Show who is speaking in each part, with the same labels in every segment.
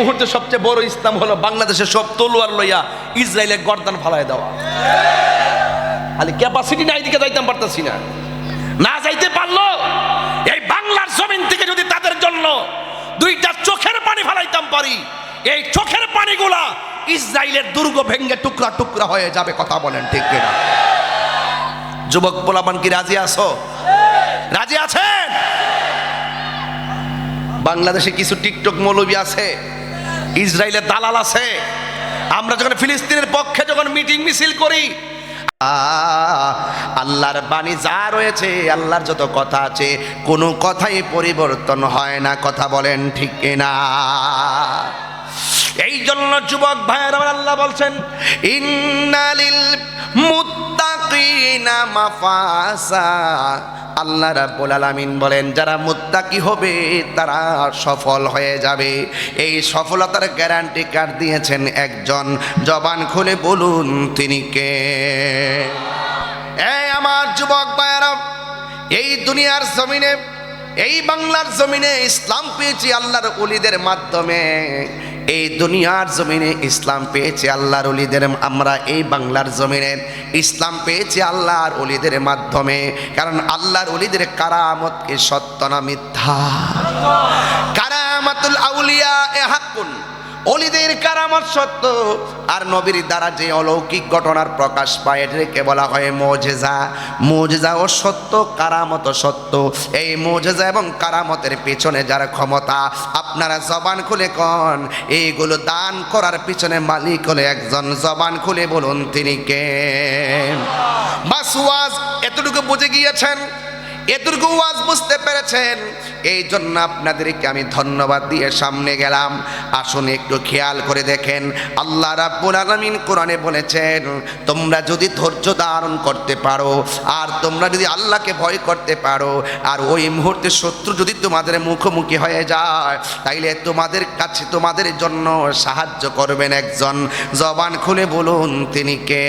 Speaker 1: মুহূর্তে সবচেয়ে বড় ইসলাম হলো বাংলাদেশের সব তলোয়ার লইয়া ইসরায়েলের গর্দান ফালায় দেওয়া। খালি ক্যাপাসিটি নাই, দিকে যাইতাম পারতাছি না, না যাইতে পারলো এই বাংলার জমিন থেকে যদি তাদের জন্য দুইটা চোখের পানি ফালাইতাম পারি, এই চোখের পানিগুলা ইসরায়েলের দুর্গ ভেঙ্গে টুকরা টুকরা হয়ে যাবে। কথা বলেন ঠিক কিনা? যুবক পোলাপান কি রাজি আছো? রাজি আছেন? বাংলাদেশে কিছু টিকটক মৌলবী আছে, ইসরায়েলের দালাল আছে। আমরা যখন ফিলিস্তিনের পক্ষে যখন মিটিং মিছিল করি, আল্লাহর বাণী যা রয়েছে, আল্লাহর যত কথা আছে, কোনো কথাই পরিবর্তন হয় না। কথা বলেন ঠিক কিনা? এই জন্য যুবক ভাইয়েরা আল্লাহ বলছেন, ইন্নালিল মুত্তাকিনা মাফাসা। আল্লাহ রাব্বুল আলামিন বলেন, যারা মুত্তাকি হবে তারা সফল হয়ে যাবে। এই সফলতার গ্যারান্টি কার দিয়েছেন? একজন। জবান খুলে বলুন তিনি কে? এই আমার যুবক ভাইয়েরা, এই দুনিয়ার জমিনে, এই বাংলার জমিনে ইসলাম পেয়েছি আল্লাহর ওলিদের মাধ্যমে। এই দুনিয়ার জমিনে ইসলাম পেয়েছি আল্লাহর ওলিদের, আমরা এই বাংলার জমিনে ইসলাম পেয়েছি আল্লাহর ওলিদের মাধ্যমে। কারণ আল্লাহর ওলিদের কারামত কি সত্য না মিথ্যা? কারামাতুল আউলিয়া এ হাক্কুন, ওলিদের কারামত সত্য। আর নবীর দ্বারা যে অলৌকিক ঘটনার প্রকাশ পায় এটাকে বলা হয় মুজিজা। মুজিজাও সত্য, কারামতও সত্য। এই মুজিজা এবং কারামতের পিছনে যার ক্ষমতা, আপনারা জবান খুলে কোন, এইগুলো দান করার পিছনে মালিক হলে একজন। জবান খুলে বলুন তিনি কে? বাস ওয়াজ এতটুকু বুঝে গিয়েছেন, এতটুকু ওয়াজ বুঝতে পেরেছেন, এই জন্য আপনাদেরকে আমি ধন্যবাদ দিয়ে সামনে গেলাম। আসুন একটু খেয়াল করে দেখেন, আল্লাহ রাব্বুল আলামিন কোরআনে বলেছেন, তোমরা যদি ধৈর্য ধারণ করতে পারো, আর তোমরা যদি আল্লাহকে ভয় করতে পারো, আর ওই মুহূর্তে শত্রু যদি তোমাদের মুখোমুখি হয়ে যায়, তাইলে তোমাদের কাছে, তোমাদের জন্য সাহায্য করবেন একজন। জবান খুলে বলুন তিনি কে?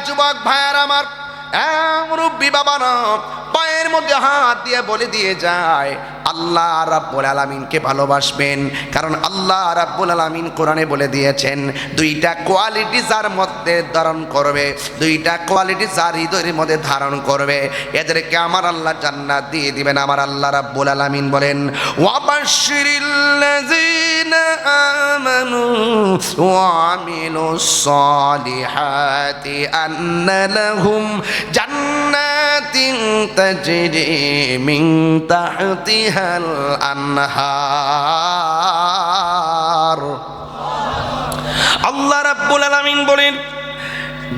Speaker 1: যুবক ভাইয়ার আমার, মুরব্বী বাবারা, পায়ের মধ্যে হাত দিয়ে বলে দিয়ে যায়, আল্লাহ রাব্বুল আলামিনকে ভালোবাসবেন। কারণ আল্লাহ রাব্বুল আলামিন কোরআনে বলে দিয়েছেন, দুইটা কোয়ালিটি যার মধ্যে ধারণ করবে, দুইটা কোয়ালিটি যার হৃদয়ের মধ্যে ধারণ করবে, এদেরকে আমার আল্লাহ জান্নাত দিয়ে দিবেন। আমার আল্লাহ রাব্বুল আলামিন বলেন, ওয়াবাশশিরিল্লাযীনা আমানু ওয়া আমিলুস সালিহাতি আন্না লাহুম জান্নাতিন তাজরি মিন তাহতিহাল আনহার। আল্লাহ রাব্বুল আলামিন বলেন,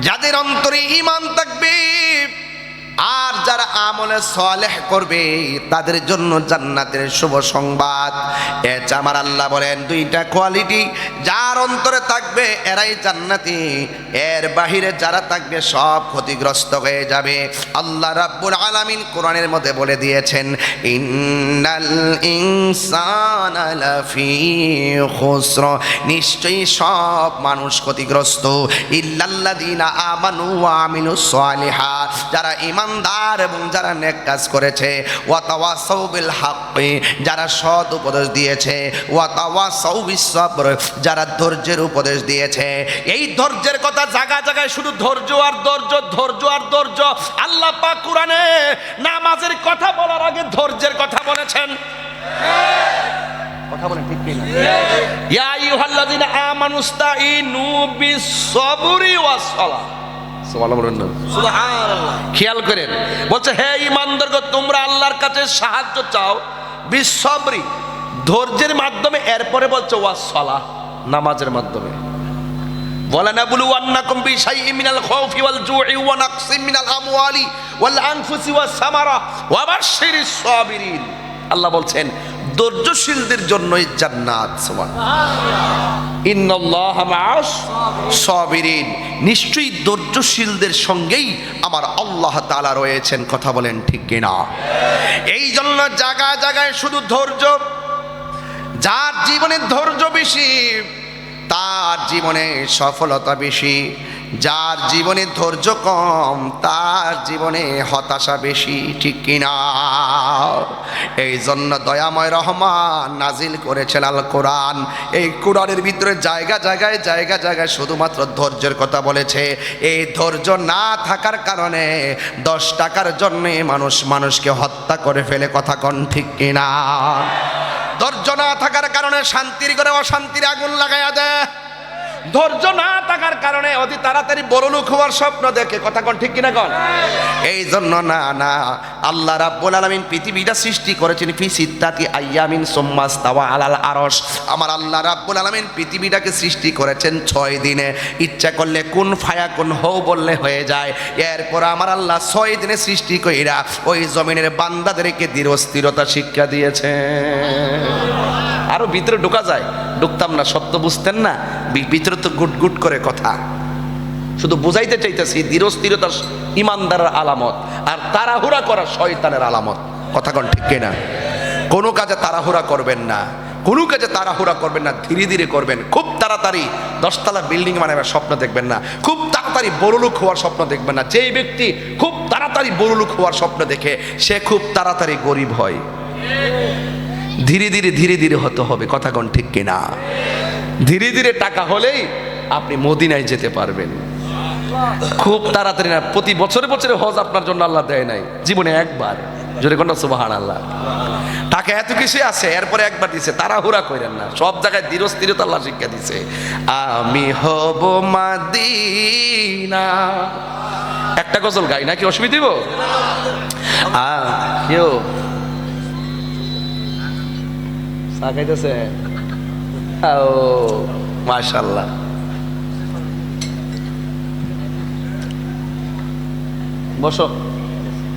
Speaker 1: যাদের অন্তরে ঈমান থাকবে আর যারা আমলে সালেহ করবে, তাদের জন্য জান্নাতের শুভ সংবাদ। এটা আমার আল্লাহ বলেন, দুইটা কোয়ালিটি যার অন্তরে থাকবে এরাই জান্নাতি, এর বাহিরে যারা থাকবে সব ক্ষতিগ্রস্ত হয়ে যাবে। আল্লাহ রাব্বুল আলামিন কোরআনের মধ্যে বলে দিয়েছেন, ইন্নাল ইনসানা লাফি খুসর, নিশ্চয়ই সব মানুষ ক্ষতিগ্রস্ত, ইল্লাল্লাযীনা আমানু ওয়া আমিলুস সালিহাত, যারা ইমানদার এবং যারা নেক কাজ করেছে, ওয়া তাওয়াসাউ বিল হাক্কি, যারা সৎ উপদেশ দিয়েছে, ওয়া তাওয়াসাউ বিস সবর, যারা ধৈর্যের উপদেশ দিয়েছে। এই ধৈর্যের কথা জায়গায় জায়গায় শুধু ধৈর্য আর ধৈর্য, ধৈর্য আর ধৈর্য। আল্লাহ পাক কোরআনে নামাজের কথা বলার আগে ধৈর্যের কথা বলেছেন। কথা বলেন ঠিক কিনা? ইয়া আইয়ুহাল্লাযীনা আমানুস্তাঈনু বিস সবরি ওয়াস সালাহ। খেয়াল করেন, বলছে হে ঈমানদারগণ, তোমরা আল্লাহর কাছে সাহায্য চাও বিসবরি, ধৈর্যের মাধ্যমে। এরপরে বলছে ওয়াস সালাহ, নামাজের মাধ্যমে। ওয়ালানাবলুওয়ান্নাকুম বিশাইইম মিনাল খাউফি ওয়াল জু'i ওয়া নাকসিম মিনাল আমওয়ালি ওয়াল আনফুসি ওয়াস সামারা ওয়া বাশশিরিস সাবিরিন। আল্লাহ বলছেন ধৈর্যশীলদের জন্যই জান্নাত। সুবহানাল্লাহ। ইন্নাল্লাহা মা'আস সাবিরিন, নিশ্চয়ই ধৈর্যশীলদের সঙ্গেই আমার আল্লাহ তাআলা রয়েছেন। কথা বলেন ঠিক কিনা? এই জন্য জায়গায় জায়গায় শুধু ধৈর্য, যার জীবনে ধৈর্য বেশি তার জীবনে সফলতা বেশি। যার জীবনে ধৈর্য কম তার জীবনে হতাশা বেশি, ঠিক কিনা? এই জন্য দয়াময় রহমান নাজিল করেছেন আল কোরআন। এই কোরআনের ভিতরে জায়গায় শুধুমাত্র ধৈর্যের কথা বলেছে। এই ধৈর্য না থাকার কারণে 10 টাকার জন্য মানুষকে হত্যা করে ফেলে, কথা কোন ঠিক কিনা? ধৈর্য না থাকার কারণে শান্তির ঘরে অশান্তির আগুন লাগাইয়া দেয়। ধৈর্য না থাকার কারণে অতি তাড়াতাড়ি বড়লোক হওয়ার স্বপ্ন দেখে, কথা কোন ঠিক কিনা কোন? এই জন্য না আল্লাহ রাব্বুল আলামিন পৃথিবীটা সৃষ্টি করেছেন ফি সিত্তাতি আইয়ামিন সুম্মা ইস্তাওয়া আলাল আরশ। আমার আল্লাহ রাব্বুল আলামিন পৃথিবীটাকে সৃষ্টি করেছেন 6 দিনে। ইচ্ছা করলে কুন ফায়াকুন হও বললে হয়ে যায়। এরপর আমার আল্লাহ 6 দিনে সৃষ্টি কইরা ওই জমিনের বান্দাদেরকে ধীরস্থিরতা শিক্ষা দিয়েছে। আরো ভিতরে ঢোকা যায়, ঢুকতাম না, সত্য বুঝতেন না। ভিতরে তো গুট করে কথা, শুধু বুঝাইতে চাইতেছি ধীরস্থিরতা ইমানদারের আলামত, আর তাড়াহুড়া করা শয়তানের আলামত, কথা কোন ঠিক কিনা? কোনো কাজে তাড়াহুড়া করবেন না, কোনো কাজে তাড়াহুড়া করবেন না, ধীরে ধীরে করবেন। খুব তাড়াতাড়ি 10 তলা বিল্ডিং বানাবার স্বপ্ন দেখবেন না, খুব তাড়াতাড়ি বড়লোক হওয়ার স্বপ্ন দেখবেন না। যেই ব্যক্তি খুব তাড়াতাড়ি বড়লোক হওয়ার স্বপ্ন দেখে সে খুব তাড়াতাড়ি গরিব হয়। ধীরে ধীরে হতে হবে, কথা কোন ঠিক কিনা? ধীরে ধীরে টাকা হলেই আপনি মদিনায় যেতে পারবেন। খুব তাড়াতাড়ি না। প্রতি বছরে হজ আপনার জন্য আল্লাহ দেয় নাই, জীবনে একবার। জোরে কোন সুবহানাল্লাহ। টাকা এত কিছু আছে, এরপরে একবার দিছে, তাড়াহুড়া করেন না। সব জায়গায় ধীরস্থিরতা আল্লাহ শিক্ষা দিছে। আমি হব মদিনা। একটা গজল গাই নাকি, অসুবিধা দিব? কেউ চা খাইতেছে? ও মাশাআল্লাহ।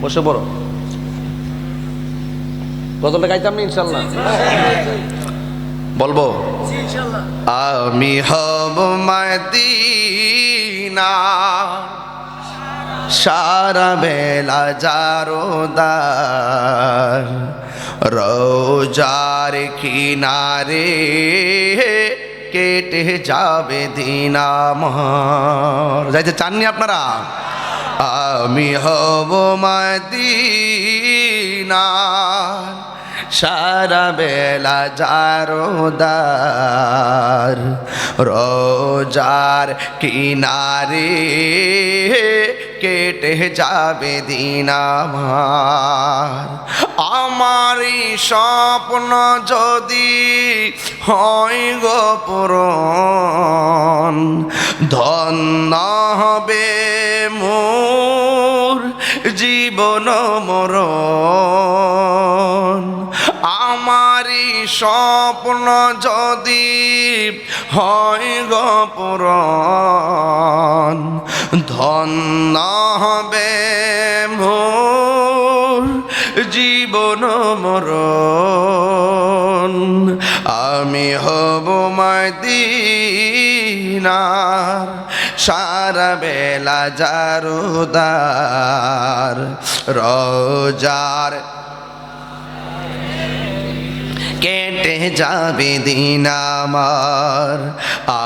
Speaker 1: বসে বড় গজলটা গাইতাম না ইনশাল্লাহ? বলবো আমি হব মদিনা, সারা বেলা জারোদার, রোজার কিনারে কেটে যাবে দিন আমার। যাইতে চাননি আপনারা? আমি হব মদিনা, সারা বেলা জারোদার, রোজার কিনারে কেটে যাবে দিন আমার। আমারই স্বপ্ন যদি হয় গো পূরণ, ধন্য হবে মোর জীবন মরণ। আমারই স্বপ্ন যদি হয় গো পূরণ, ধন্য হবে মোর জীবন মরণ। আমি হব মদিনার, সারা বেলা জারোদার, রোজার কেটে যাবে দিন আমার।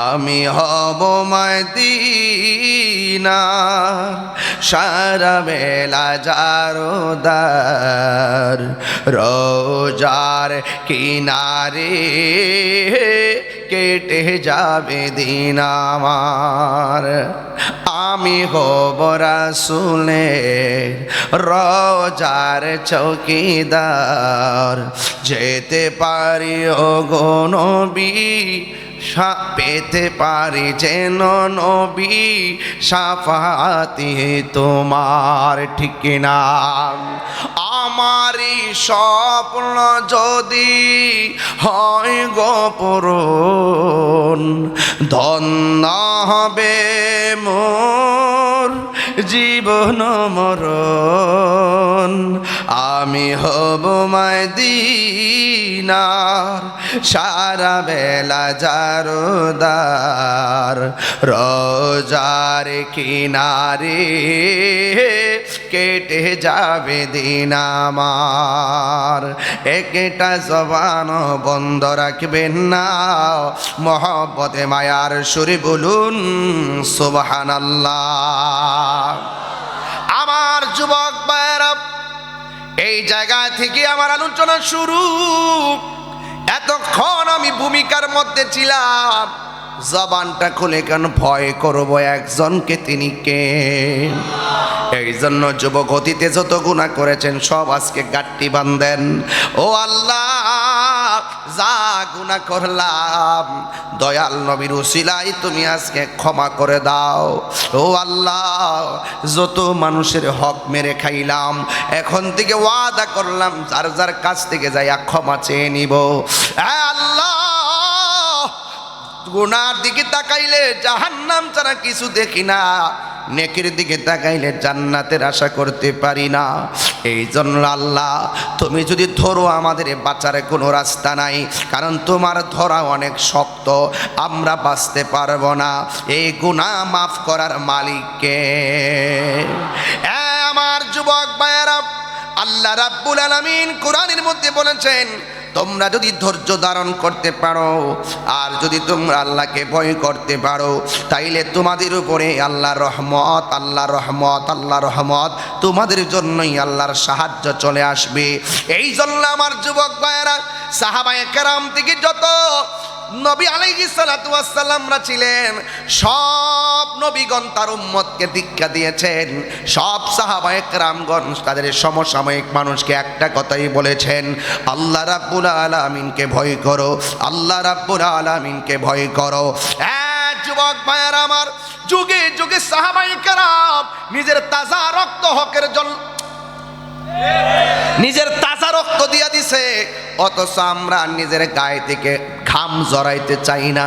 Speaker 1: আমি হব মদিনার, সারা বেলা জারোদার, রোজার কিনারে কেটে যাবে দিন আমার। আমি হব রাসূলের রোজার চৌকিদার, যেতে পারি ও গো নবী, পেতে পারি যেন নবী শাফাতি তোমার, ঠিক না? আমারই স্বপ্ন যদি হয় গো পূরণ, ধন্য হবে মোর জীবন মরণ। আমি হব মদিনার সারা বেলা জারদার রোজার কিনারে কেটে যাবে দিন আমার একটা জবান বন্ধ রাখবেন না মহব্বতে মায়ার সুরে বলুন সুবহানাল্লাহ। আমার যুবক ভাইরা, এই জায়গা থেকে আমার আলোচনা শুরু। এতক্ষণ আমি ভূমিকার মধ্যে ছিলাম, জবানটা খুলে কেন ভয় করব একজনকে, তিনি কে? এই জন্য যুবক অতীতে যত গুনাহ করেছেন সব আজকে গাঁটটি বাঁধেন। ও আল্লাহ, যা গুনাহ করলাম দয়াল নবীর উসিলায় তুমি আজকে ক্ষমা করে দাও। ও আল্লাহ, যত মানুষের হক মেরে খাইলাম এখন থেকে ওয়াদা করলাম যার যার কাছ থেকে যাইয়া ক্ষমা চেয়ে নিব। আল্লাহ, গুনার দিকে তাকাইলে জাহান্নাম ছাড়া কিছু দেখি না, নেকির দিকে তাকাইলে জান্নাতের আশা করতে পারি না। এই জন্য আল্লাহ, তুমি যদি ধরো আমাদের বাঁচার কোনো রাস্তা নাই, কারণ তোমার ধরা অনেক শক্ত, আমরা বাঁচতে পারবো না। এই গুনাহ মাফ করার মালিককে। আমার যুবক ভাইয়েরা, আল্লাহ রাব্বুল আলামিন কোরআনের মধ্যে বলেছেন, তোমরা যদি ধৈর্য ধারণ করতে পারো আর যদি তোমরা আল্লাহকে ভয় করতে পারো, তাইলে তোমাদের উপরে আল্লাহর রহমত, আল্লাহর রহমত, আল্লাহর রহমত তোমাদের জন্যই আল্লাহর সাহায্য চলে আসবে। এই জন্য আমার যুবক ভাইয়েরা, সাহাবায়ে কেরাম থেকে যত নবী আলাইহিস সালাতু ওয়াস সালামরা ছিলেন, সব নবীগণ তার উম্মতকে দীক্ষা দিয়েছেন। সব সাহাবায়ে কেরামগণ তাদের সমসাময়িক মানুষকে একটা কথাই বলেছেন, আল্লাহ রাব্বুল আলামিনকে ভয় করো, আল্লাহ রাব্বুল আলামিনকে ভয় করো। যুবক ভাইয়েরা আমার, যুগে যুগে সাহাবায়ে কেরাম নিজের তাজা রক্ত হকের জন্য নিজের তাজা রক্ত দিয়া দিছে, অথচ আমরা নিজের গায়ে থেকে ঘাম জড়াইতে চাই না।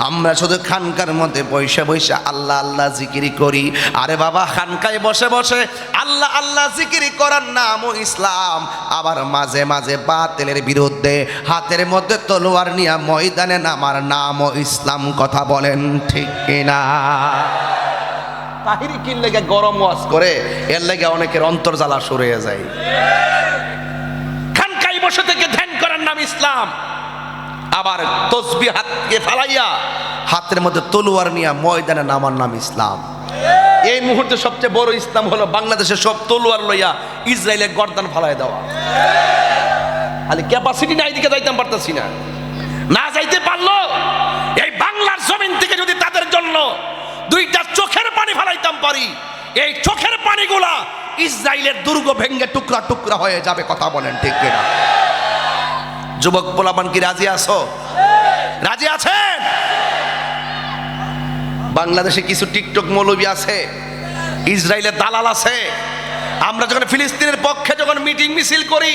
Speaker 1: আমরা শুধু খানকার মধ্যে বসে বসে আল্লাহ আল্লাহ জিকিরি করি। আরে বাবা, খানকায় বসে বসে আল্লাহ আল্লাহ জিকিরি করার নামও ইসলাম, আবার মাঝে মাঝে বাতিলের বিরুদ্ধে হাতের মধ্যে তলোয়ার নিয়ে ময়দানে নামার নামও ইসলাম। কথা বলেন ঠিক কিনা? তাহিরি কিন লেগে গরম ওয়াজ করে, এর লেগে অনেকের অন্তর্জালা শুরু হয়ে যায়। খানকায় বসে থেকে ধ্যান করার নাম ইসলাম, আবার তসবিহ হাতকে ফালাইয়া হাতের মধ্যে তলোয়ার নিয়ে ময়দানে নামার নাম ইসলাম। এই মুহূর্তে সবচেয়ে বড় ইসলাম হলো বাংলাদেশের সব তলোয়ার লইয়া ইসরায়েলের গর্দান ফালাই দেওয়া। খালি ক্যাপাসিটি নাই, দিকে যাইতে পারতেছি না, না যাইতে পারলো এই বাংলার জমিন থেকে যদি তাদের জন্য দুইটা চোখের পানি ফালাইতাম পারি, এই চোখের পানিগুলা ইসরায়েলের দুর্গ ভেঙ্গে টুকরা টুকরা হয়ে যাবে। কথা বলেন ঠিক কিনা? যুবক পোলাপান কি রাজি আছো? রাজি আছেন? বাংলাদেশে কিছু টিকটক মৌলবী আছে, ইসরায়েলের দালাল আছে। আমরা যখন ফিলিস্তিনের পক্ষে যখন মিটিং মিছিল করি,